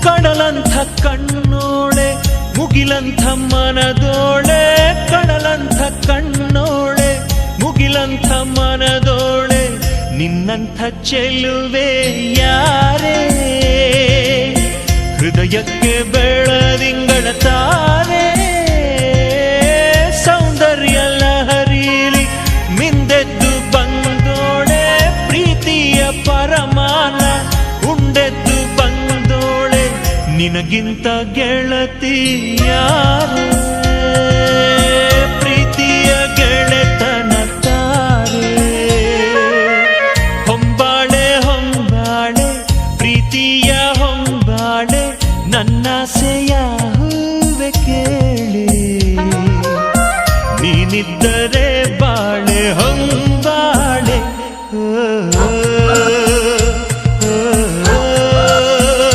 ಕಡಲಂಥ ಕಣ್ಣೋಳೆ ಮುಗಿಲಂಥ ಮನದೋಳೆ, ಕಡಲಂಥ ಕಣ್ಣೋಳೆ ಮುಗಿಲಂಥ ಮನದೋಳೆ, ನಿನ್ನಂಥ ಚೆಲುವೆ ಯಾರೇ, ಹೃದಯಕ್ಕೆ ಬೆಳದಿಂಗಳ ತಾರೆ, ಸೌಂದರ್ಯ ಲಹರೀಲಿ ಮಿಂದೆದ್ದು ಬಂದೋಳೆ, ಪ್ರೀತಿಯ ಪರಮಾನ ಉಂಡೆದ್ದು ಬಂದೋಳೆ, ನಿನಗಿಂತ ಗೆಳತಿ ಯಾರೇ, ಪ್ರೀತಿಯ ಗೆಳೆತನ ತಾರೆ, ಹೊಂಬಾಳೆ ಹೊಂಬಾಳೆ ಪ್ರೀತಿಯ ಹೊಂಬಾಳೆ, ನನ್ನಾಸೆಯ ಹೂವೆ ಕೇಳಿ, ನೀನಿದ್ದರೆ